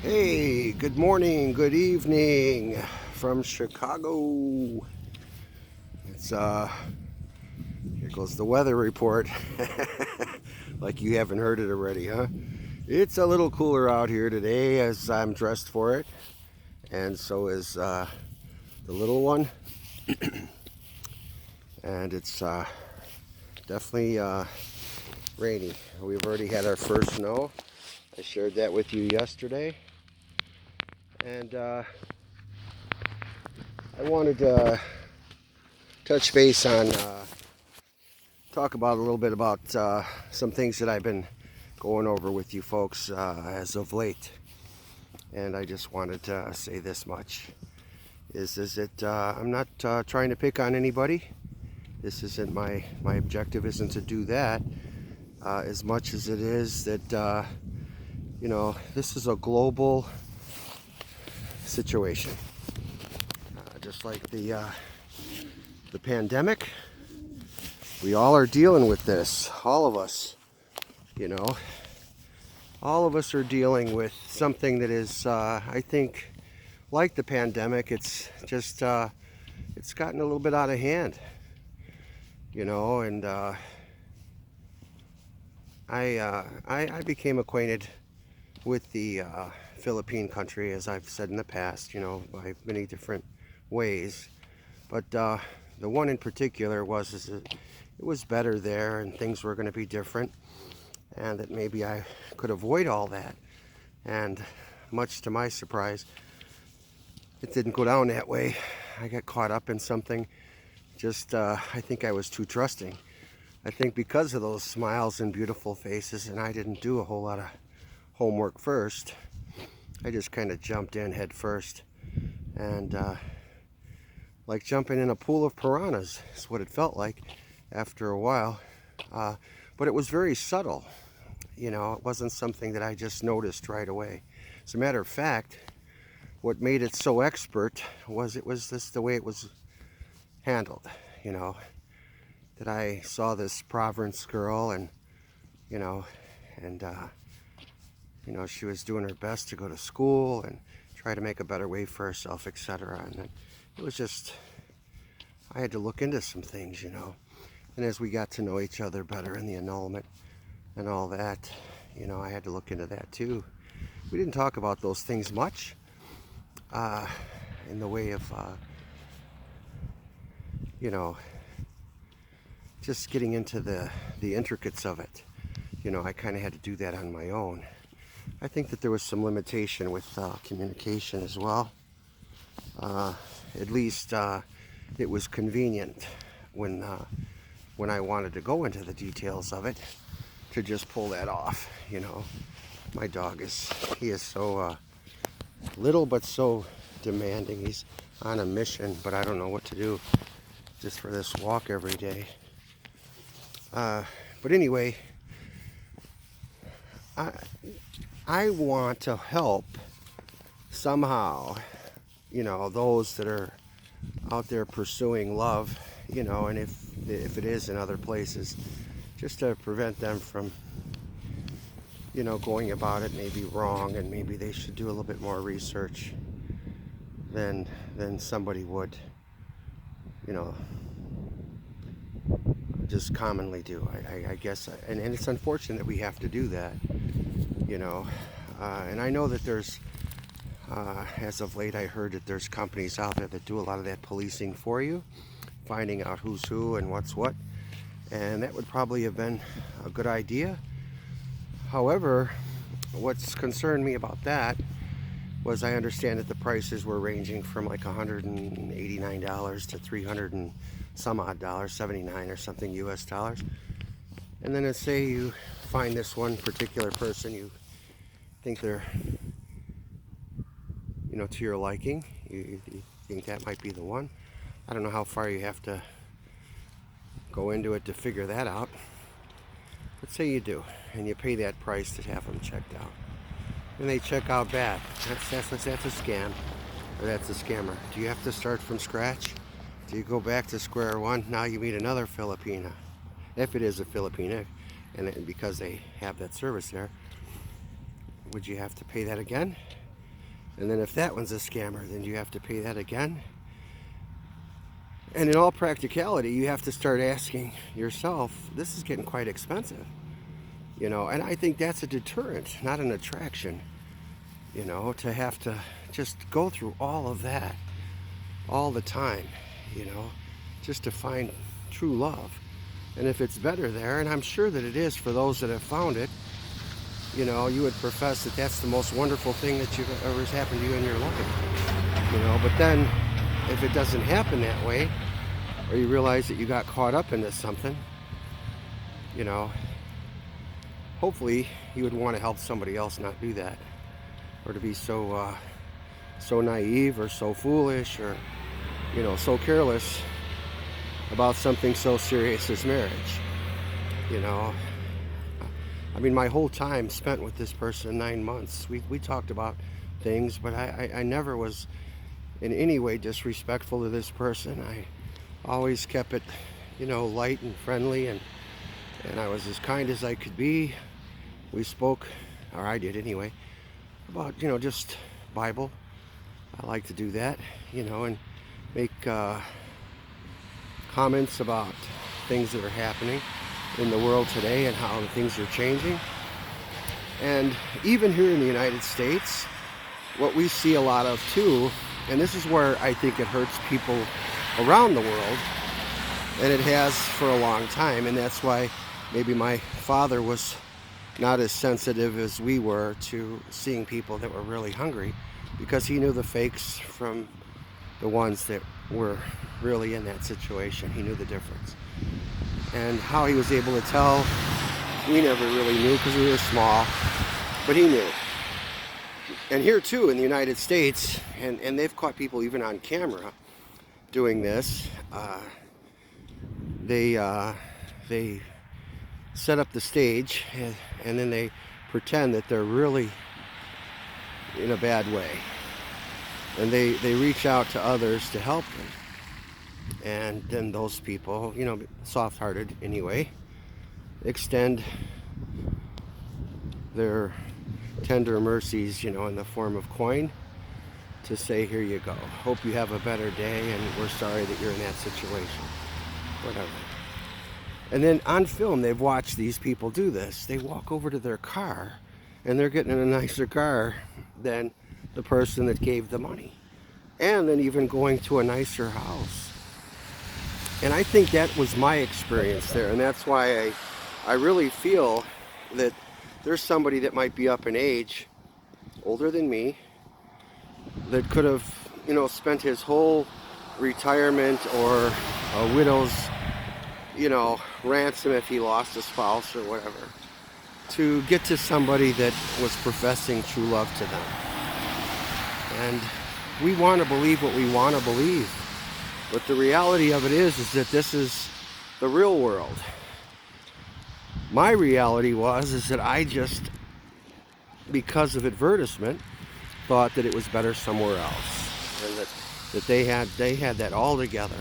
Hey, good morning, good evening from Chicago. It's here goes the weather report. Like you haven't heard it already, huh? It's a little cooler out here today as I'm dressed for it, and so is the little one. And it's definitely rainy. We've already had our first snow. I shared that with you yesterday, and I wanted to touch base on talk about a little bit about some things that I've been going over with you folks as of late. And I just wanted to say this much is that I'm not trying to pick on anybody. This isn't my objective isn't to do that as much as it is that this is a global situation, just like the pandemic. We all are dealing with this, all of us, you know. All of us are dealing with something that is, I think, like the pandemic. It's just, it's gotten a little bit out of hand, and I became acquainted with the Philippine country, as I've said in the past, by many different ways. But the one in particular is that it was better there and things were going to be different, and that maybe I could avoid all that. And much to my surprise, it didn't go down that way. I got caught up in something. I think I was too trusting. I think because of those smiles and beautiful faces, and I didn't do a whole lot of homework first, I just kind of jumped in head first. And like jumping in a pool of piranhas is what it felt like after a while. But it was very subtle. It wasn't something that I just noticed right away. As a matter of fact, what made it so expert was just the way it was handled. That I saw this Providence girl, and and she was doing her best to go to school and try to make a better way for herself, etc. And it was just, I had to look into some things, And as we got to know each other better in the annulment and all that, I had to look into that too. We didn't talk about those things much in the way of, just getting into the intricates of it. I kind of had to do that on my own. I think that there was some limitation with communication as well. At least it was convenient when I wanted to go into the details of it to just pull that off. My dog is so little but so demanding. He's on a mission, but I don't know what to do just for this walk every day. But anyway, I want to help somehow, those that are out there pursuing love, and if it is in other places, just to prevent them from, going about it maybe wrong, and maybe they should do a little bit more research than somebody would, just commonly do. I guess, and it's unfortunate that we have to do that, and I know that there's, as of late, I heard that there's companies out there that do a lot of that policing for you, finding out who's who and what's what, and that would probably have been a good idea. However, what's concerned me about that was I understand that the prices were ranging from like $189 to 300 and some odd dollars, 79 or something US dollars. And then let's say you find this one particular person, you think they're, to your liking, you think that might be the one. I don't know how far you have to go into it to figure that out. But say you do, and you pay that price to have them checked out. And they check out bad. That's a scam, or that's a scammer. Do you have to start from scratch? Do you go back to square one? Now you meet another Filipina, if it is a Filipina, and because they have that service there. Would you have to pay that again? And then if that one's a scammer, then you have to pay that again. And in all practicality, you have to start asking yourself, this is getting quite expensive. You know, and I think that's a deterrent, not an attraction. You know, to have to just go through all of that all the time, you know, just to find true love. And if it's better there, and I'm sure that it is for those that have found it, you know, you would profess that that's the most wonderful thing that you've ever happened to you in your life. You know, but then if it doesn't happen that way, or you realize that you got caught up into something, you know, hopefully you would want to help somebody else not do that, or to be so naive or so foolish or, you know, so careless about something so serious as marriage. You know, I mean, my whole time spent with this person, 9 months, we talked about things, but I never was in any way disrespectful to this person. I always kept it, you know, light and friendly, and I was as kind as I could be. We spoke, or I did anyway, about, you know, just Bible. I like to do that, you know, and make comments about things that are happening in the world today and how things are changing. And even here in the United States, what we see a lot of too, and this is where I think it hurts people around the world, and it has for a long time, and that's why maybe my father was not as sensitive as we were to seeing people that were really hungry, because he knew the fakes from the ones that were really in that situation. He knew the difference. And how he was able to tell, we never really knew because we were small, but he knew. And here too in the United States, and they've caught people even on camera doing this, they set up the stage and then they pretend that they're really in a bad way, and they reach out to others to help them, and then those people, you know, soft-hearted anyway, extend their tender mercies, you know, in the form of coin, to say, here you go, hope you have a better day, and we're sorry that you're in that situation, whatever. And then on film, they've watched these people do this. They walk over to their car, and they're getting in a nicer car than the person that gave the money, and then even going to a nicer house. And I think that was my experience there, and that's why I really feel that there's somebody that might be up in age, older than me, that could have, you know, spent his whole retirement or a widow's, you know, ransom if he lost a spouse or whatever, to get to somebody that was professing true love to them. And we want to believe what we want to believe, but the reality of it is that this is the real world. My reality is that I just, because of advertisement, thought that it was better somewhere else, and that they had that all together.